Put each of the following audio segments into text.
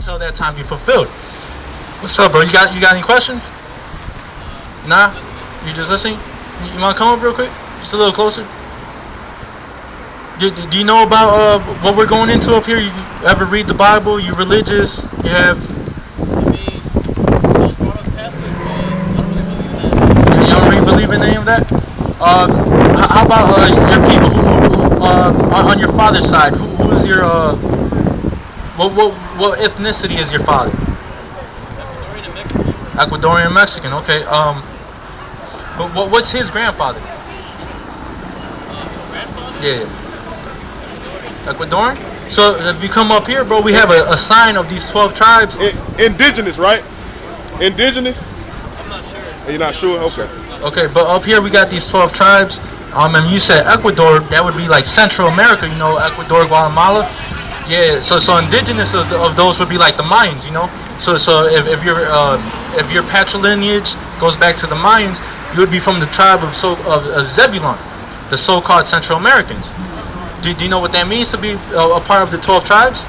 until that time be fulfilled. What's up, bro? You got any questions? Nah? You just listening? You want to come up real quick? Just a little closer. Do you know about what we're going into up here? You ever read the Bible? You religious? You have? You don't really believe in any of that? How about your people who on your father's side? Who is your what ethnicity is your father? Ecuadorian and Mexican. Ecuadorian and Mexican. Okay. What's his grandfather? His grandfather? Yeah. Ecuadorian? So if you come up here, bro, we have a sign of these 12 tribes. Indigenous, right? Indigenous? I'm not sure. You're not sure? Okay. Okay, but up here we got these 12 tribes. And you said Ecuador, that would be like Central America, you know, Ecuador, Guatemala. Yeah, so indigenous of those would be like the Mayans, you know. So if your patrilineage goes back to the Mayans, you would be from the tribe of Zebulon, the so-called Central Americans. Do you know what that means to be a part of the 12 tribes?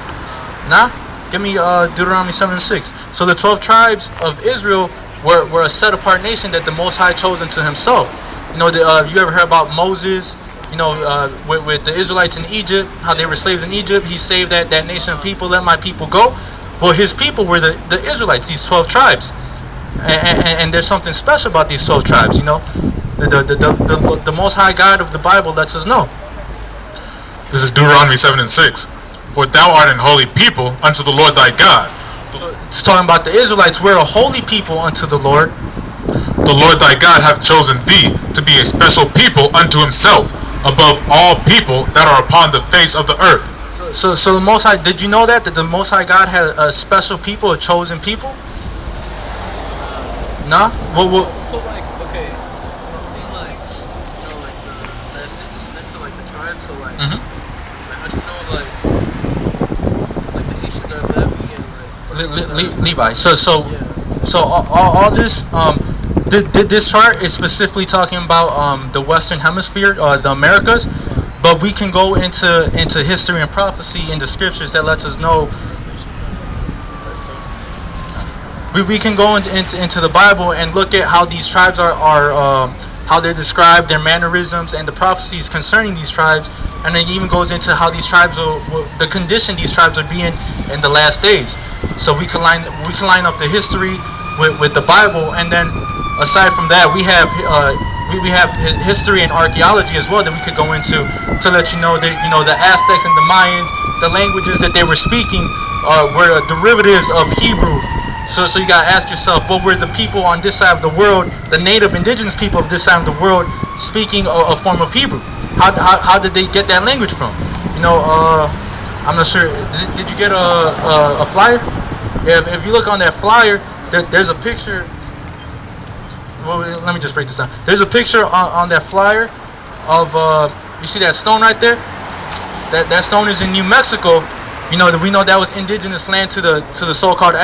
Nah? Give me Deuteronomy 7:6. So the 12 tribes of Israel were a set-apart nation that the Most High chose unto Himself. You know, you ever heard about Moses? You know, with the Israelites in Egypt, how they were slaves in Egypt. He saved that nation of people, let my people go. Well, His people were the Israelites, these 12 tribes. And there's something special about these 12 tribes, you know. The Most High God of the Bible lets us know. This is Deuteronomy 7:6. For thou art an holy people unto the Lord thy God. So it's talking about the Israelites. We're a holy people unto the Lord. The Lord thy God hath chosen thee to be a special people unto Himself, above all people that are upon the face of the earth. So the Most High, did you know that the Most High God had a special people, a chosen people? Nah? Well, So like, okay, so I'm seeing like, you know, like the ethnicities next to like the tribes. So like, like how do you know like the Haitians are Levi and like Levi. So all this this chart is specifically talking about the Western Hemisphere, the Americas, but we can go into history and prophecy in the scriptures that lets us know. We can go into the Bible and look at how these tribes are how they're described, their mannerisms, and the prophecies concerning these tribes, and it even goes into how these tribes the condition these tribes are being in the last days. So we can line up the history with the Bible, and then aside from that, we have history and archaeology as well that we could go into to let you know that, you know, the Aztecs and the Mayans, the languages that they were speaking were derivatives of Hebrew. So you gotta ask yourself, what were the people on this side of the world, the native indigenous people of this side of the world, speaking a form of Hebrew? How did they get that language from? You know, I'm not sure. Did you get a flyer? If you look on that flyer, there's a picture. Well, let me just break this down. There's a picture on that flyer of you see that stone right there? That stone is in New Mexico. You know, we know that was indigenous land to the so-called the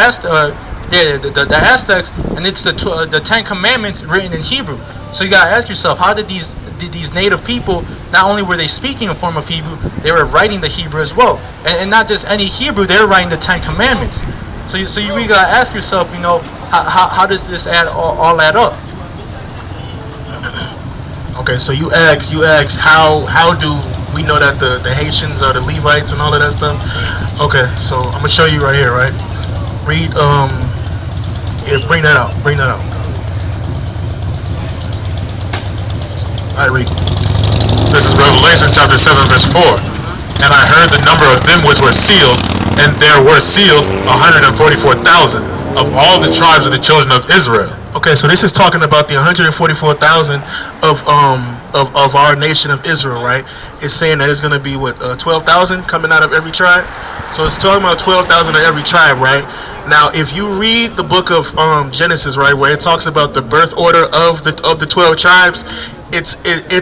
Aztecs, and it's the 10 Commandments written in Hebrew. So you gotta ask yourself, how did these native people, not only were they speaking a form of Hebrew, they were writing the Hebrew as well, and not just any Hebrew, they were writing the 10 Commandments. So you really gotta ask yourself, you know, how does this all add up? Okay, so you ask how do we know that the Haitians are the Levites and all of that stuff? Okay, so I'm gonna show you right here, right? Read here, bring that out. All right, read. This is Revelation chapter 7 verse 4. And I heard the number of them which were sealed, and there were sealed 144,000 of all the tribes of the children of Israel. Okay, so this is talking about the 144,000 of our nation of Israel, right? It's saying that it's going to be 12,000 coming out of every tribe. So it's talking about 12,000 of every tribe, right? Now, if you read the book of Genesis, right, where it talks about the birth order of the 12 tribes, it's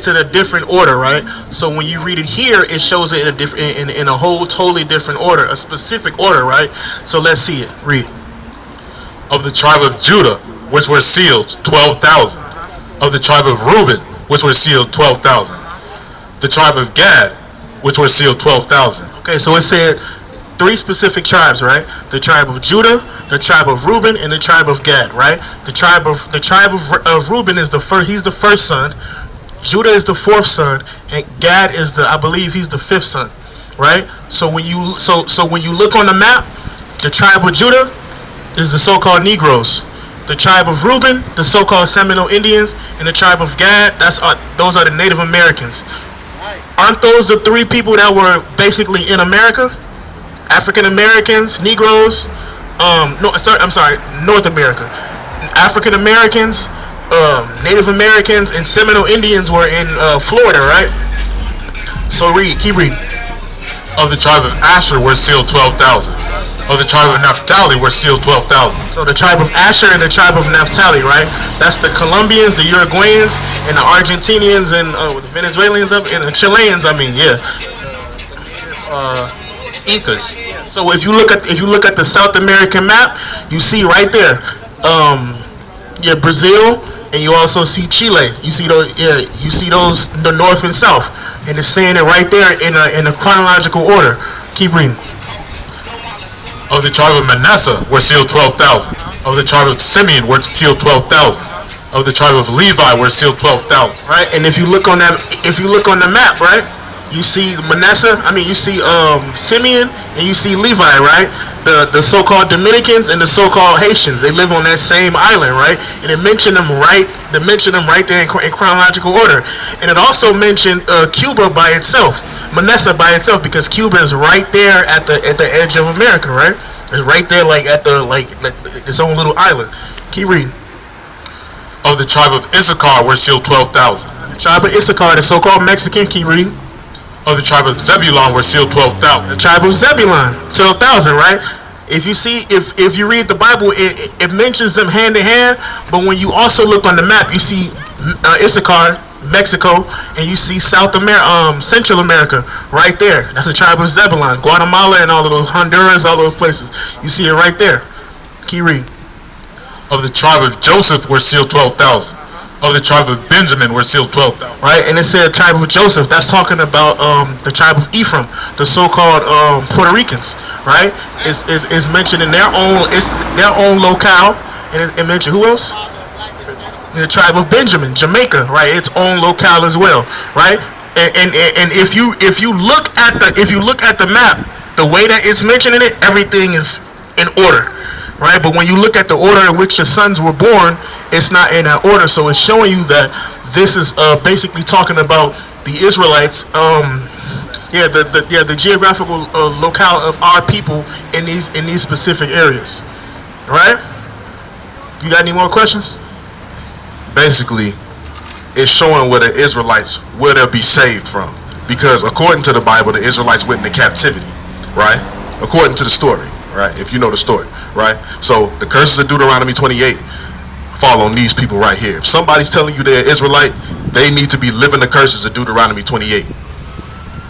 in a different order, right? So when you read it here, it shows it in a whole totally different order, a specific order, right? So let's see it. Read. Of the tribe of Judah, which were sealed, 12,000. Of the tribe of Reuben, which were sealed, 12,000. The tribe of Gad, which were sealed, 12,000. Okay, so it said three specific tribes, right? The tribe of Judah, the tribe of Reuben, and the tribe of Gad, right? The tribe of Reuben is the first. He's the first son. Judah is the fourth son, and Gad is I believe he's the fifth son, right? So when you when you look on the map, the tribe of Judah is the so-called Negroes. The tribe of Reuben, the so-called Seminole Indians, and the tribe of Gad, those are the Native Americans. Aren't those the three people that were basically in America? African Americans, Negroes, North America. African Americans, Native Americans, and Seminole Indians were in Florida, right? So keep reading. Of the tribe of Asher were sealed 12,000. Of the tribe of Naphtali were sealed 12,000. So the tribe of Asher and the tribe of Naphtali, right? That's the Colombians, the Uruguayans, and the Argentinians, and the Venezuelans, and the Chileans. I mean, yeah. Incas. So if you look at the South American map, you see right there, Brazil, and you also see Chile. You see those, the north and south, and it's saying it right there in a chronological order. Keep reading. Of the tribe of Manasseh were sealed 12,000. Of the tribe of Simeon were sealed 12,000. Of the tribe of Levi were sealed 12,000. Right, and if you look on the map, right, you see you see Simeon, and you see Levi, right? The so-called Dominicans and the so-called Haitians, they live on that same island, right? And it mentioned them right there in chronological order. And it also mentioned Cuba by itself, Manasseh by itself, because Cuba is right there at the edge of America, right? It's right there, like at its own little island. Keep reading. Of the tribe of Issachar were sealed 12,000. The tribe of Issachar, the so-called Mexican. Keep reading. Of the tribe of Zebulon were sealed 12,000. The tribe of Zebulon, 12,000, right? If you read the Bible, it mentions them hand in hand, but when you also look on the map, you see Issachar, Mexico, and you see Central America right there. That's the tribe of Zebulon, Guatemala, and all of those, Honduras, all those places. You see it right there. Keep reading. Of the tribe of Joseph were sealed 12,000. Of the tribe of Benjamin were sealed 12,000. Right, and it said tribe of Joseph. That's talking about the tribe of Ephraim, the so-called Puerto Ricans. Right, is mentioned in their own locale, and it mentioned who else? The tribe of Benjamin, Jamaica. Right, its own locale as well. Right, and if you look at the map, the way that it's mentioning it, everything is in order. Right, but when you look at the order in which your sons were born, it's not in that order. So it's showing you that this is basically talking about the Israelites. The geographical locale of our people in these specific areas. Right? You got any more questions? Basically, it's showing where the Israelites will they be saved from, because according to the Bible, the Israelites went into captivity. Right? According to the story. Right? If you know the story. Right? So the curses of Deuteronomy 28 fall on these people right here. If somebody's telling you they're Israelite, they need to be living the curses of Deuteronomy 28.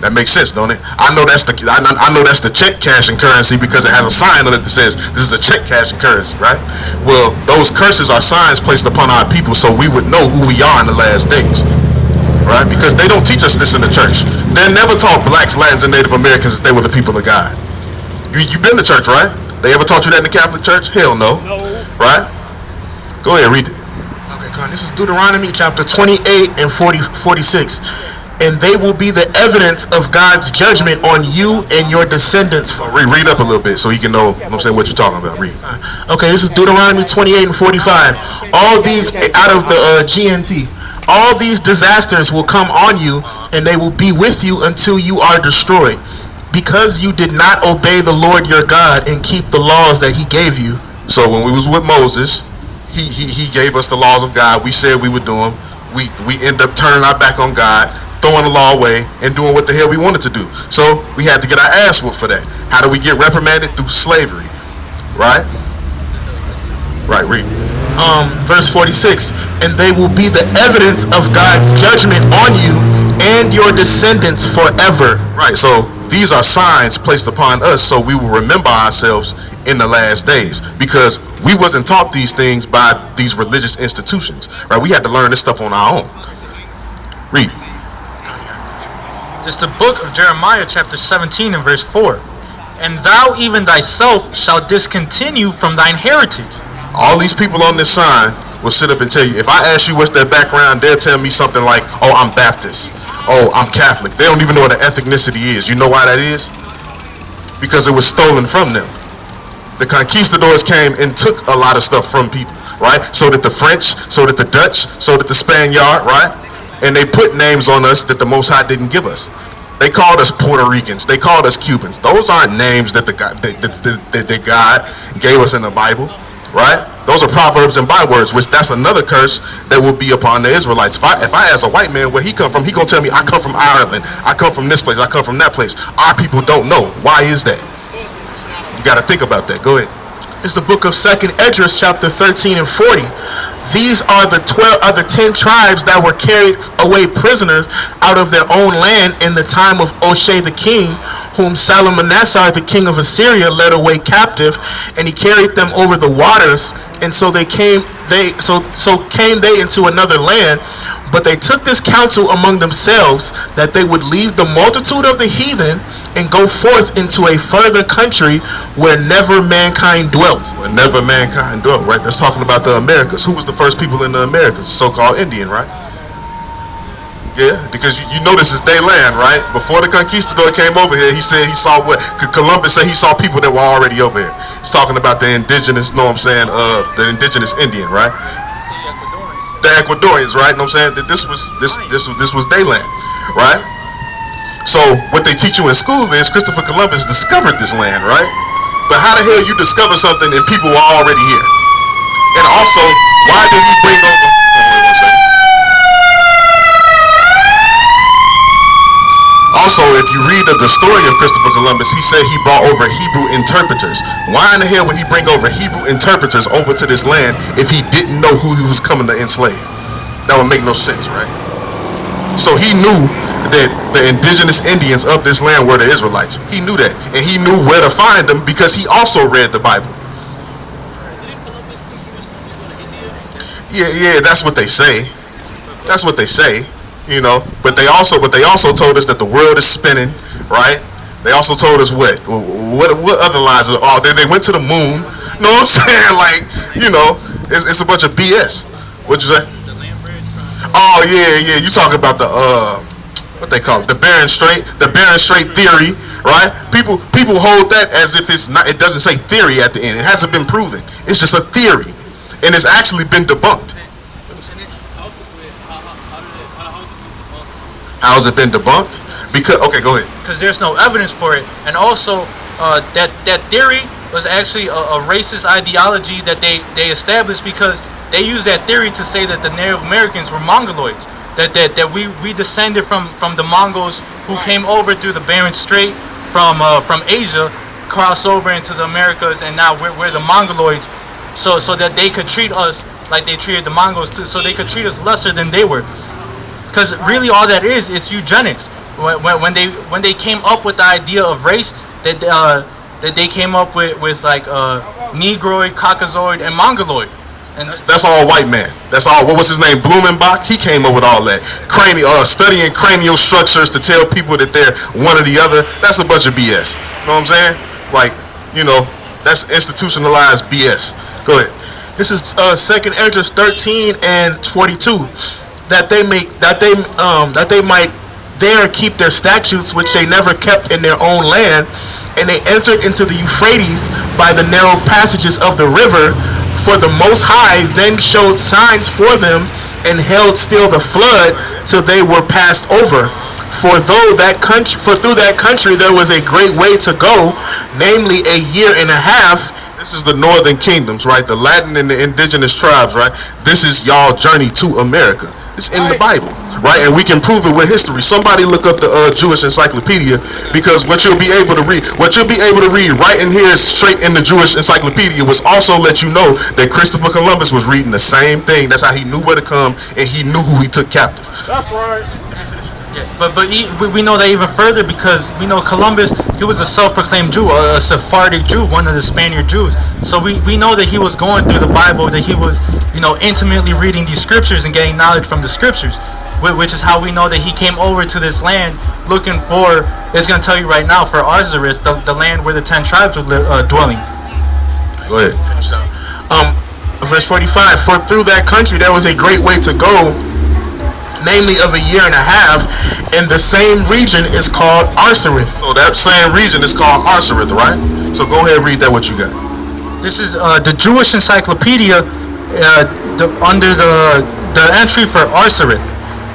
That makes sense, don't it? I know that's the check cashing currency, because it has a sign on it that says this is a check cashing currency, right? Well, those curses are signs placed upon our people so we would know who we are in the last days. Right? Because they don't teach us this in the church. They never taught blacks, Latins, and Native Americans that they were the people of God. You've been to church, right? They ever taught you that in the Catholic Church? Hell no. Right? Go ahead, read it. Okay, come on. This is Deuteronomy chapter 28 and 46. And they will be the evidence of God's judgment on you and your descendants. Read up a little bit so he can know what you're talking about. Read. Okay, this is Deuteronomy 28 and 45. All these, out of the GNT, all these disasters will come on you, and they will be with you until you are destroyed, because you did not obey the Lord your God and keep the laws that he gave you. So when we was with Moses, he gave us the laws of God. We said we would do them. We end up turning our back on God, throwing the law away, and doing what the hell we wanted to do. So we had to get our ass whooped for that. How do we get reprimanded? Through slavery. Right? Right, read. Verse 46. And they will be the evidence of God's judgment on you and your descendants forever. Right, so these are signs placed upon us so we will remember ourselves in the last days, because we wasn't taught these things by these religious institutions. Right, we had to learn this stuff on our own. Read. It's the book of Jeremiah chapter 17 and verse 4. and thou even thyself shalt discontinue from thine heritage. All these people on this sign will sit up and tell you. If I ask you what's their background, they'll tell me something like, oh, I'm Baptist. Oh, I'm Catholic. They don't even know what an ethnicity is. You know why that is? Because it was stolen from them. The conquistadors came and took a lot of stuff from people, right? So did the French, so did the Dutch, so did the Spaniard, right? And they put names on us that the Most High didn't give us. They called us Puerto Ricans. They called us Cubans. Those aren't names that that God gave us in the Bible, right? Those are proverbs and bywords, which that's another curse that will be upon the Israelites. If I ask a white man where he come from, he gonna tell me I come from Ireland. I come from this place. I come from that place. Our people don't know. Why is that? You got to think about that. Go ahead. It's the book of 2nd Esdras, chapter 13 and 40. These are the 10 tribes that were carried away prisoners out of their own land in the time of Oshé the king, whom Salmanassar the king of Assyria led away captive, and he carried them over the waters. And so came they into another land. But they took this counsel among themselves, that they would leave the multitude of the heathen and go forth into a further country where never mankind dwelt. Where never mankind dwelt, right? That's talking about the Americas. Who was the first people in the Americas? So-called Indian, right? Yeah, because you know this is their land, right? Before the conquistador came over here, he said he saw what? Columbus said he saw people that were already over here. He's talking about the indigenous, know what I'm saying, the indigenous Indian, right? The Ecuadorians, right? Know what I'm saying? That this was their land, right? So what they teach you in school is Christopher Columbus discovered this land, right? But how the hell you discover something and people were already here? And also, why did he bring over? Wait 1 second. Also, if you read the story of Christopher Columbus, he said he brought over Hebrew interpreters. Why in the hell would he bring over Hebrew interpreters over to this land if he didn't know who he was coming to enslave? That would make no sense, right? So he knew that the indigenous Indians of this land were the Israelites. He knew that. And he knew where to find them because he also read the Bible. Yeah, that's what they say. That's what they say. You know, but they also told us that the world is spinning, right? They also told us what other lies are? Oh, they went to the moon. You know what I'm saying? Like, you know, it's a bunch of BS. What'd you say? Oh yeah. You talking about the what they call it, the Bering Strait theory, right? People hold that as if it's not. It doesn't say theory at the end. It hasn't been proven. It's just a theory, and it's actually been debunked. How has it been debunked? Because okay, go ahead. Because there's no evidence for it, and also that theory was actually a racist ideology that they established because they used that theory to say that the Native Americans were Mongoloids, that we descended from the Mongols who came over through the Bering Strait from Asia, crossed over into the Americas, and now we're the Mongoloids, so that they could treat us like they treated the Mongols too, so they could treat us lesser than they were. Because really all that is, it's eugenics. When they came up with the idea of race, that they came up with like Negroid, Caucasoid, and Mongoloid. And that's all white man. That's all. What was his name? Blumenbach. He came up with all that. Studying cranial structures to tell people that they're one or the other. That's a bunch of BS. You know what I'm saying? Like, you know, that's institutionalized BS. Go ahead. This is 2nd Esdras 13 and 42. That they might there keep their statutes which they never kept in their own land, and they entered into the Euphrates by the narrow passages of the river. For the Most High then showed signs for them, and held still the flood till they were passed over. For through that country there was a great way to go, namely a year and a half. This is the northern kingdoms, right? The Latin and the indigenous tribes, right? This is y'all journey to America. It's in the Bible, right? And we can prove it with history. Somebody look up the Jewish encyclopedia, because what you'll be able to read right in here straight in the Jewish encyclopedia was also let you know that Christopher Columbus was reading the same thing. That's how he knew where to come, and he knew who he took captive. That's right. Yeah, but we know that even further, because we know Columbus, he was a self-proclaimed Jew, a Sephardic Jew, one of the Spaniard Jews. So we know that he was going through the Bible, that he was, you know, intimately reading these scriptures and getting knowledge from the scriptures. which is how we know that he came over to this land looking for. It's going to tell you right now for Arzareth, the land where the 10 tribes were dwelling. Go ahead. Verse 45. For through that country there was a great way to go, namely of a year and a half, and the same region is called Arzareth. So that same region is called Arzareth, right? So go ahead and read that what you got. This is the Jewish Encyclopedia under the entry for Arzareth.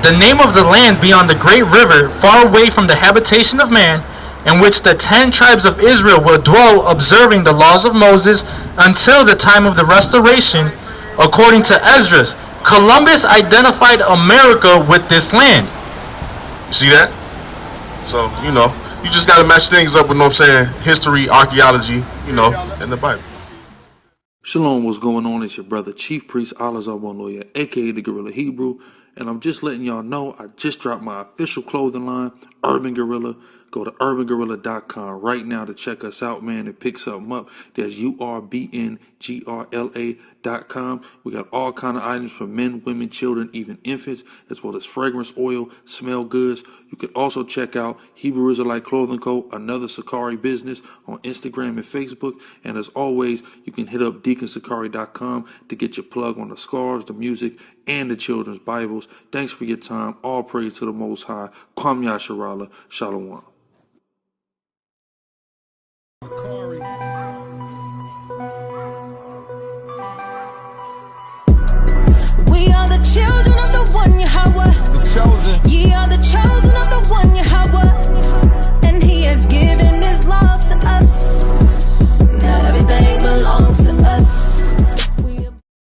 The name of the land beyond the great river, far away from the habitation of man, in which the 10 tribes of Israel will dwell, observing the laws of Moses until the time of the restoration, according to Esdras. Columbus identified America with this land. You see that? So, you know, you just got to match things up with, you know what I'm saying, history, archaeology, you know, and the Bible. Shalom, what's going on? It's your brother Chief Priest Alazar Lawyer, aka the Gorilla Hebrew, and I'm just letting y'all know I just dropped my official clothing line, Urban Gorilla. Go to urbangorilla.com right now to check us out, man, and pick something up. There's urbngrla.com. We got all kind of items for men, women, children, even infants, as well as fragrance oil, smell goods. You can also check out Hebrew Israelite Clothing Co., another SICARRI business, on Instagram and Facebook. And as always, you can hit up deaconsicari.com to get your plug on the scarves, the music, and the children's Bibles. Thanks for your time. All praise to the Most High. Kwam Yasharala. Shalom.